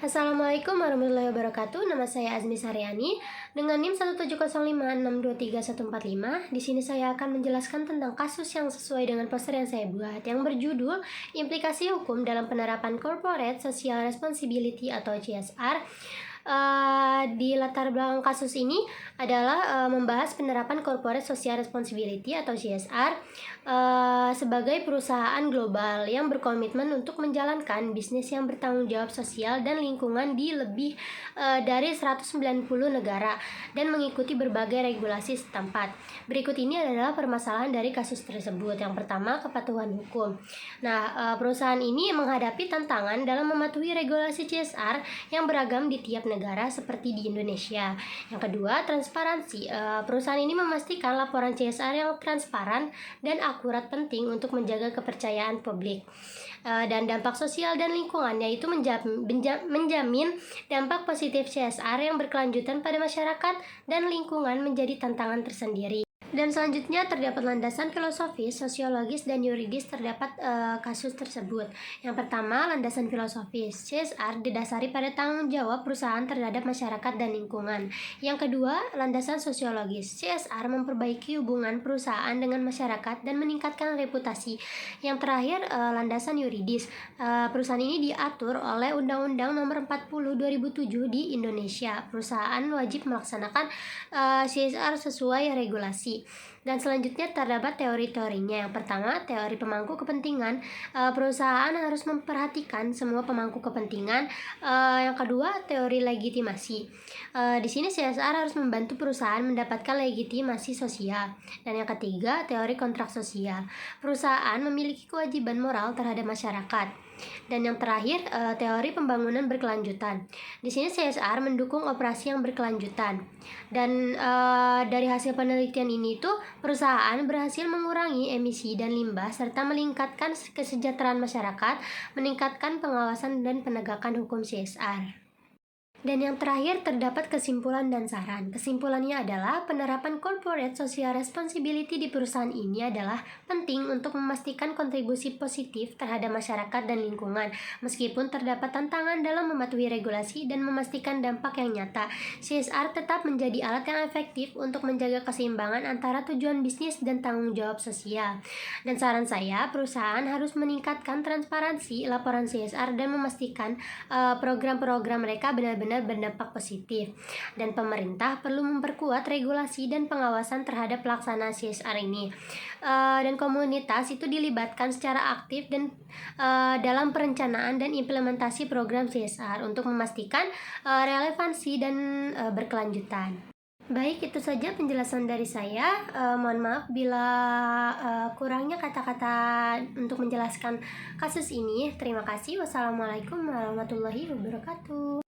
Assalamualaikum warahmatullahi wabarakatuh. Nama saya Azmi Saryani dengan NIM 17056231145. Di sini saya akan menjelaskan tentang kasus yang sesuai dengan poster yang saya buat yang berjudul Implikasi Hukum dalam Penerapan Corporate Social Responsibility atau CSR. Di latar belakang kasus ini adalah membahas penerapan Corporate Social Responsibility atau CSR sebagai perusahaan global yang berkomitmen untuk menjalankan bisnis yang bertanggung jawab sosial dan lingkungan di lebih dari 190 negara dan mengikuti berbagai regulasi setempat. Berikut ini adalah permasalahan dari kasus tersebut. Yang pertama, kepatuhan hukum. Nah, perusahaan ini menghadapi tantangan dalam mematuhi regulasi CSR yang beragam di tiap negara seperti di Indonesia. Yang kedua, transparansi. Perusahaan ini memastikan laporan CSR yang transparan dan akurat penting untuk menjaga kepercayaan publik. Dan dampak sosial dan lingkungan, yaitu menjamin dampak positif CSR yang berkelanjutan pada masyarakat dan lingkungan menjadi tantangan tersendiri. Dan selanjutnya terdapat landasan filosofis, sosiologis, dan yuridis terdapat kasus tersebut. Yang pertama, landasan filosofis. CSR didasari pada tanggung jawab perusahaan terhadap masyarakat dan lingkungan. Yang kedua, landasan sosiologis. CSR memperbaiki hubungan perusahaan dengan masyarakat dan meningkatkan reputasi. Yang terakhir, landasan yuridis. Perusahaan ini diatur oleh Undang-Undang Nomor 40 2007 di Indonesia. Perusahaan wajib melaksanakan CSR sesuai regulasi. Dan selanjutnya terdapat teori-teorinya. Yang pertama, teori pemangku kepentingan. Perusahaan harus memperhatikan semua pemangku kepentingan. Yang kedua, teori legitimasi. Di sini CSR harus membantu perusahaan mendapatkan legitimasi sosial. Dan yang ketiga, teori kontrak sosial. Perusahaan memiliki kewajiban moral terhadap masyarakat. Dan yang terakhir, teori pembangunan berkelanjutan. Di sini CSR mendukung operasi yang berkelanjutan. Dan dari hasil penelitian ini tuh perusahaan berhasil mengurangi emisi dan limbah serta meningkatkan kesejahteraan masyarakat, meningkatkan pengawasan dan penegakan hukum CSR. Dan yang terakhir terdapat kesimpulan dan saran. Kesimpulannya adalah penerapan corporate social responsibility di perusahaan ini adalah penting untuk memastikan kontribusi positif terhadap masyarakat dan lingkungan. Meskipun terdapat tantangan dalam mematuhi regulasi dan memastikan dampak yang nyata, CSR tetap menjadi alat yang efektif untuk menjaga keseimbangan antara tujuan bisnis dan tanggung jawab sosial. Dan saran saya, perusahaan harus meningkatkan transparansi laporan CSR dan memastikan program-program mereka benar-benar berdampak positif. Dan pemerintah perlu memperkuat regulasi dan pengawasan terhadap pelaksanaan CSR ini. Dan komunitas itu dilibatkan secara aktif dan dalam perencanaan dan implementasi program CSR untuk memastikan relevansi dan berkelanjutan. Baik, itu saja penjelasan dari saya. Mohon maaf bila kurangnya kata-kata untuk menjelaskan kasus ini. Terima kasih. Wassalamualaikum warahmatullahi wabarakatuh.